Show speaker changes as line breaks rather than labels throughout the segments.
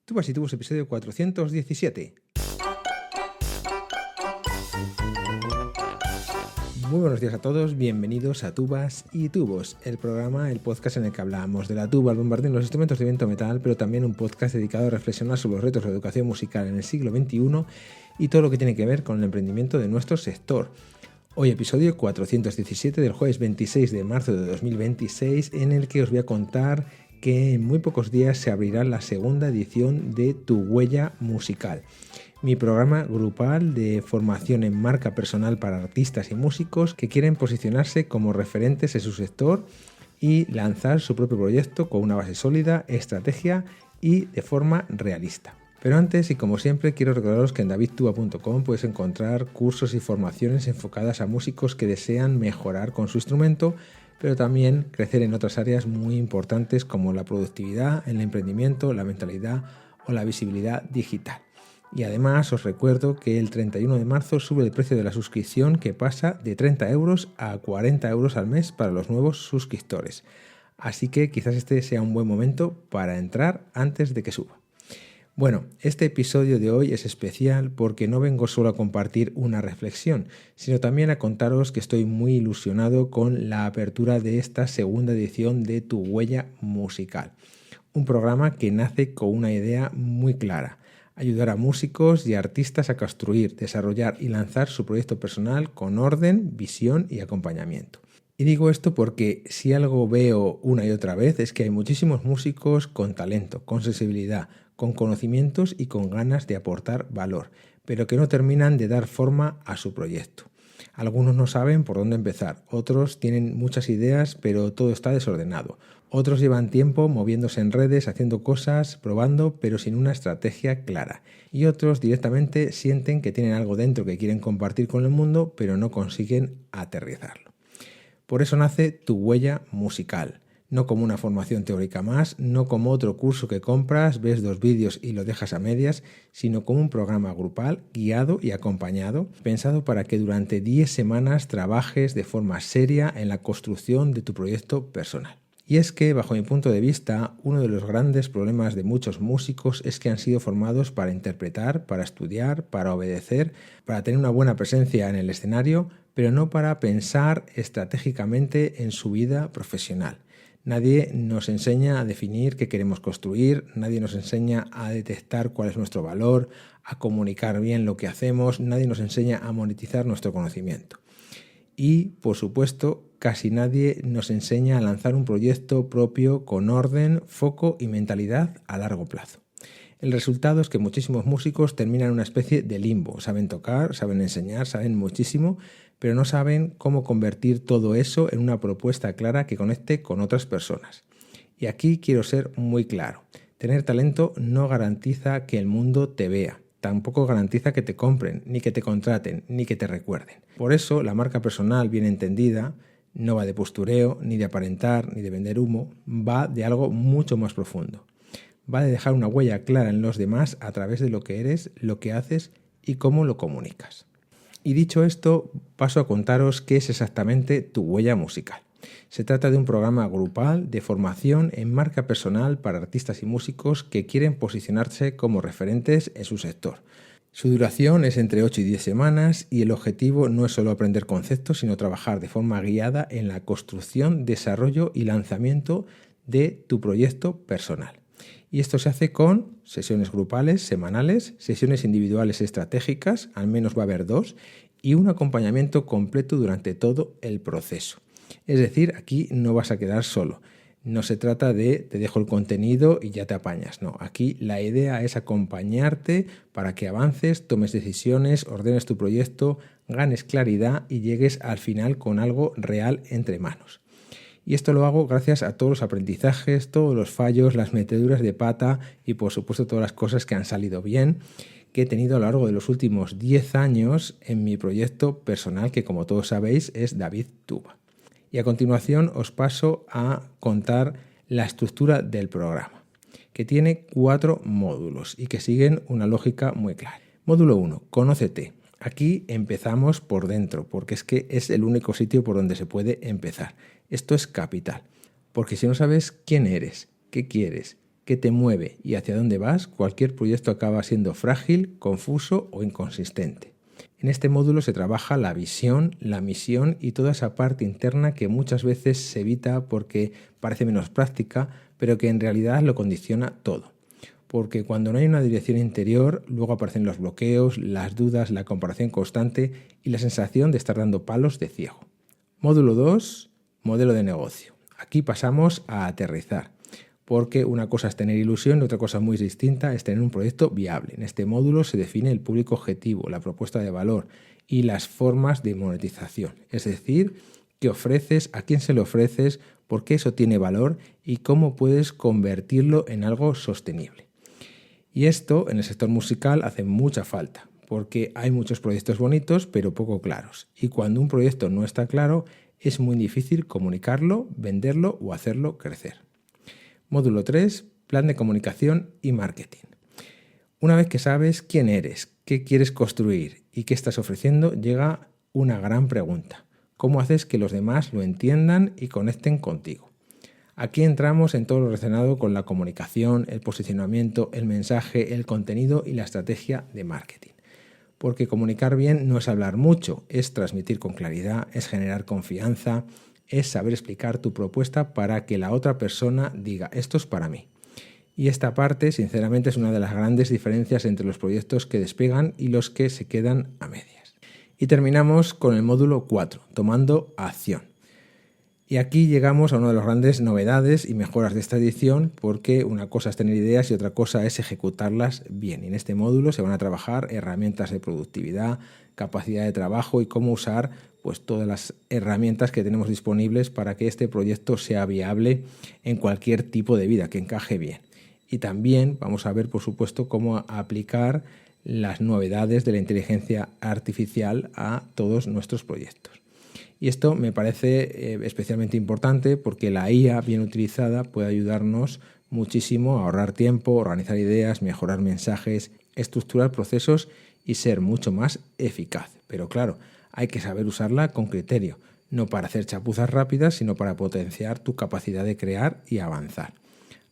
Tubas y Tubos, episodio 417. Muy buenos días a todos, bienvenidos a Tubas y Tubos, el podcast en el que hablamos de la tuba, el bombardín, los instrumentos de viento metal, pero también un podcast dedicado a reflexionar sobre los retos de la educación musical en el siglo XXI y todo lo que tiene que ver con el emprendimiento de nuestro sector. Hoy episodio 417 del jueves 26 de marzo de 2026, en el que os voy a contar que en muy pocos días se abrirá la segunda edición de Tu Huella Musical, mi programa grupal de formación en marca personal para artistas y músicos que quieren posicionarse como referentes en su sector y lanzar su propio proyecto con una base sólida, estrategia y de forma realista. Pero antes, y como siempre, quiero recordaros que en davidtuba.com puedes encontrar cursos y formaciones enfocadas a músicos que desean mejorar con su instrumento, pero también crecer en otras áreas muy importantes como la productividad, el emprendimiento, la mentalidad o la visibilidad digital. Y además os recuerdo que el 31 de marzo sube el precio de la suscripción, que pasa de 30 euros a 40 euros al mes para los nuevos suscriptores. Así que quizás este sea un buen momento para entrar antes de que suba. Bueno, este episodio de hoy es especial porque no vengo solo a compartir una reflexión, sino también a contaros que estoy muy ilusionado con la apertura de esta segunda edición de Tu Huella Musical. Un programa que nace con una idea muy clara: ayudar a músicos y artistas a construir, desarrollar y lanzar su proyecto personal con orden, visión y acompañamiento. Y digo esto porque si algo veo una y otra vez es que hay muchísimos músicos con talento, con sensibilidad, con conocimientos y con ganas de aportar valor, pero que no terminan de dar forma a su proyecto. Algunos no saben por dónde empezar, otros tienen muchas ideas pero todo está desordenado. Otros llevan tiempo moviéndose en redes, haciendo cosas, probando, pero sin una estrategia clara. Y otros directamente sienten que tienen algo dentro que quieren compartir con el mundo, pero no consiguen aterrizarlo. Por eso nace Tu Huella Musical. No como una formación teórica más, no como otro curso que compras, ves 2 vídeos y lo dejas a medias, sino como un programa grupal, guiado y acompañado, pensado para que durante 10 semanas trabajes de forma seria en la construcción de tu proyecto personal. Y es que, bajo mi punto de vista, uno de los grandes problemas de muchos músicos es que han sido formados para interpretar, para estudiar, para obedecer, para tener una buena presencia en el escenario, pero no para pensar estratégicamente en su vida profesional. Nadie nos enseña a definir qué queremos construir, nadie nos enseña a detectar cuál es nuestro valor, a comunicar bien lo que hacemos, nadie nos enseña a monetizar nuestro conocimiento. Y, por supuesto, casi nadie nos enseña a lanzar un proyecto propio con orden, foco y mentalidad a largo plazo. El resultado es que muchísimos músicos terminan en una especie de limbo. Saben tocar, saben enseñar, saben muchísimo, pero no saben cómo convertir todo eso en una propuesta clara que conecte con otras personas. Y aquí quiero ser muy claro. Tener talento no garantiza que el mundo te vea. Tampoco garantiza que te compren, ni que te contraten, ni que te recuerden. Por eso, la marca personal bien entendida no va de postureo, ni de aparentar, ni de vender humo. Va de algo mucho más profundo. Va de dejar una huella clara en los demás a través de lo que eres, lo que haces y cómo lo comunicas. Y dicho esto, paso a contaros qué es exactamente Tu Huella Musical. Se trata de un programa grupal de formación en marca personal para artistas y músicos que quieren posicionarse como referentes en su sector. Su duración es entre 8 y 10 semanas y el objetivo no es solo aprender conceptos, sino trabajar de forma guiada en la construcción, desarrollo y lanzamiento de tu proyecto personal. Y esto se hace con sesiones grupales semanales, sesiones individuales estratégicas, al menos va a haber 2, y un acompañamiento completo durante todo el proceso. Es decir, aquí no vas a quedar solo. No se trata de te dejo el contenido y ya te apañas. No, aquí la idea es acompañarte para que avances, tomes decisiones, ordenes tu proyecto, ganes claridad y llegues al final con algo real entre manos. Y esto lo hago gracias a todos los aprendizajes, todos los fallos, las meteduras de pata y por supuesto todas las cosas que han salido bien que he tenido a lo largo de los últimos 10 años en mi proyecto personal, que como todos sabéis es David Tuba. Y a continuación os paso a contar la estructura del programa, que tiene 4 módulos y que siguen una lógica muy clara. Módulo 1, conócete. Aquí empezamos por dentro, porque es que es el único sitio por donde se puede empezar. Esto es capital, porque si no sabes quién eres, qué quieres, qué te mueve y hacia dónde vas, cualquier proyecto acaba siendo frágil, confuso o inconsistente. En este módulo se trabaja la visión, la misión y toda esa parte interna que muchas veces se evita porque parece menos práctica, pero que en realidad lo condiciona todo. Porque cuando no hay una dirección interior, luego aparecen los bloqueos, las dudas, la comparación constante y la sensación de estar dando palos de ciego. Módulo 2, modelo de negocio. Aquí pasamos a aterrizar, porque una cosa es tener ilusión y otra cosa muy distinta es tener un proyecto viable. En este módulo se define el público objetivo, la propuesta de valor y las formas de monetización. Es decir, qué ofreces, a quién se lo ofreces, por qué eso tiene valor y cómo puedes convertirlo en algo sostenible. Y esto en el sector musical hace mucha falta, porque hay muchos proyectos bonitos pero poco claros. Y cuando un proyecto no está claro, es muy difícil comunicarlo, venderlo o hacerlo crecer. Módulo 3, plan de comunicación y marketing. Una vez que sabes quién eres, qué quieres construir y qué estás ofreciendo, llega una gran pregunta. ¿Cómo haces que los demás lo entiendan y conecten contigo? Aquí entramos en todo lo relacionado con la comunicación, el posicionamiento, el mensaje, el contenido y la estrategia de marketing. Porque comunicar bien no es hablar mucho, es transmitir con claridad, es generar confianza, es saber explicar tu propuesta para que la otra persona diga, esto es para mí. Y esta parte, sinceramente, es una de las grandes diferencias entre los proyectos que despegan y los que se quedan a medias. Y terminamos con el módulo 4, tomando acción. Y aquí llegamos a una de las grandes novedades y mejoras de esta edición, porque una cosa es tener ideas y otra cosa es ejecutarlas bien. Y en este módulo se van a trabajar herramientas de productividad, capacidad de trabajo y cómo usar pues, todas las herramientas que tenemos disponibles para que este proyecto sea viable en cualquier tipo de vida, que encaje bien. Y también vamos a ver, por supuesto, cómo aplicar las novedades de la inteligencia artificial a todos nuestros proyectos. Y esto me parece especialmente importante porque la IA bien utilizada puede ayudarnos muchísimo a ahorrar tiempo, organizar ideas, mejorar mensajes, estructurar procesos y ser mucho más eficaz. Pero claro, hay que saber usarla con criterio, no para hacer chapuzas rápidas, sino para potenciar tu capacidad de crear y avanzar.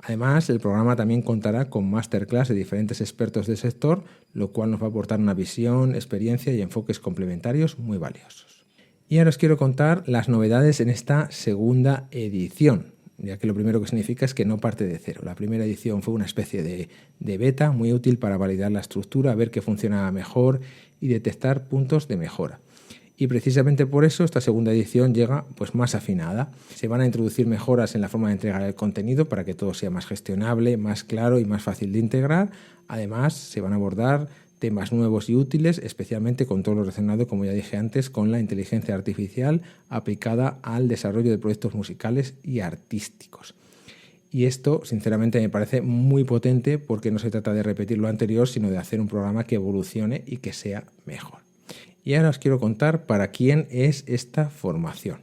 Además, el programa también contará con masterclass de diferentes expertos del sector, lo cual nos va a aportar una visión, experiencia y enfoques complementarios muy valiosos. Y ahora os quiero contar las novedades en esta segunda edición, ya que lo primero que significa es que no parte de cero. La primera edición fue una especie de beta muy útil para validar la estructura, ver qué funcionaba mejor y detectar puntos de mejora. Y precisamente por eso esta segunda edición llega pues más afinada. Se van a introducir mejoras en la forma de entregar el contenido para que todo sea más gestionable, más claro y más fácil de integrar. Además, se van a abordar temas nuevos y útiles, especialmente con todo lo relacionado, como ya dije antes, con la inteligencia artificial aplicada al desarrollo de proyectos musicales y artísticos. Y esto, sinceramente, me parece muy potente porque no se trata de repetir lo anterior, sino de hacer un programa que evolucione y que sea mejor. Y ahora os quiero contar para quién es esta formación.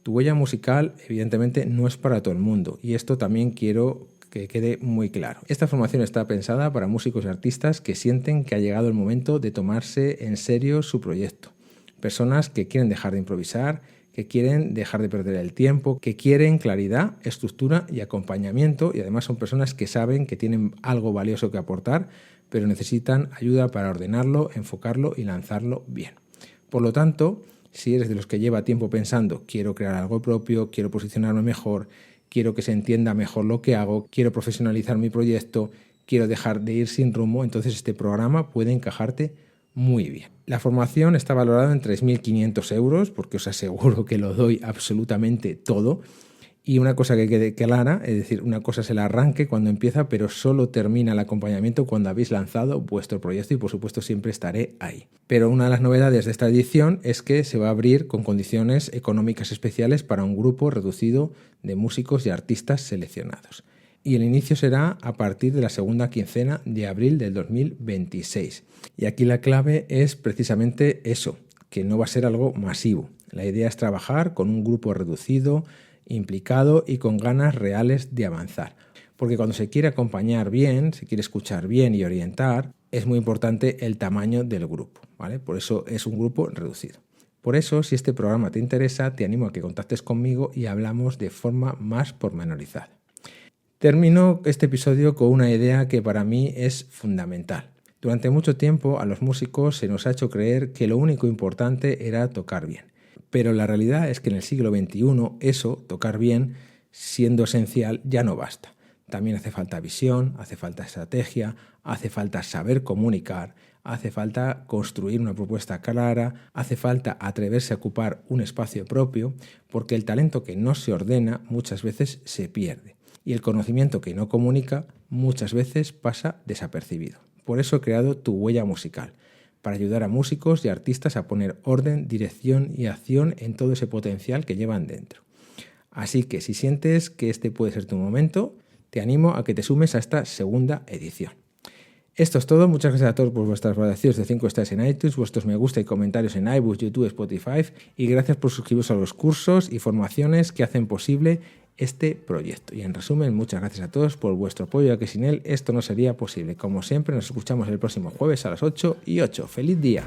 Tu huella musical, evidentemente, no es para todo el mundo, y esto también quiero que quede muy claro. Esta formación está pensada para músicos y artistas que sienten que ha llegado el momento de tomarse en serio su proyecto. Personas que quieren dejar de improvisar, que quieren dejar de perder el tiempo, que quieren claridad, estructura y acompañamiento, y además son personas que saben que tienen algo valioso que aportar, pero necesitan ayuda para ordenarlo, enfocarlo y lanzarlo bien. Por lo tanto, si eres de los que lleva tiempo pensando, quiero crear algo propio, quiero posicionarme mejor, quiero que se entienda mejor lo que hago, quiero profesionalizar mi proyecto, quiero dejar de ir sin rumbo, entonces este programa puede encajarte muy bien. La formación está valorada en 3.500 euros, porque os aseguro que lo doy absolutamente todo. Y una cosa que quede clara, es decir, una cosa es el arranque cuando empieza, pero solo termina el acompañamiento cuando habéis lanzado vuestro proyecto y por supuesto siempre estaré ahí. Pero una de las novedades de esta edición es que se va a abrir con condiciones económicas especiales para un grupo reducido de músicos y artistas seleccionados. Y el inicio será a partir de la segunda quincena de abril del 2026. Y aquí la clave es precisamente eso, que no va a ser algo masivo. La idea es trabajar con un grupo reducido, implicado y con ganas reales de avanzar. Porque cuando se quiere acompañar bien, se quiere escuchar bien y orientar, es muy importante el tamaño del grupo, ¿vale? Por eso es un grupo reducido. Por eso, si este programa te interesa, te animo a que contactes conmigo y hablamos de forma más pormenorizada. Termino este episodio con una idea que para mí es fundamental. Durante mucho tiempo a los músicos se nos ha hecho creer que lo único importante era tocar bien. Pero la realidad es que en el siglo XXI eso, tocar bien, siendo esencial, ya no basta. También hace falta visión, hace falta estrategia, hace falta saber comunicar, hace falta construir una propuesta clara, hace falta atreverse a ocupar un espacio propio, porque el talento que no se ordena muchas veces se pierde y el conocimiento que no comunica muchas veces pasa desapercibido. Por eso he creado Tu Huella Musical, para ayudar a músicos y artistas a poner orden, dirección y acción en todo ese potencial que llevan dentro. Así que si sientes que este puede ser tu momento, te animo a que te sumes a esta segunda edición. Esto es todo, muchas gracias a todos por vuestras valoraciones de 5 estrellas en iTunes, vuestros me gusta y comentarios en iBooks, YouTube, Spotify y gracias por suscribiros a los cursos y formaciones que hacen posible este proyecto. Y en resumen, muchas gracias a todos por vuestro apoyo, ya que sin él esto no sería posible. Como siempre, nos escuchamos el próximo jueves a las 8:08. ¡Feliz día!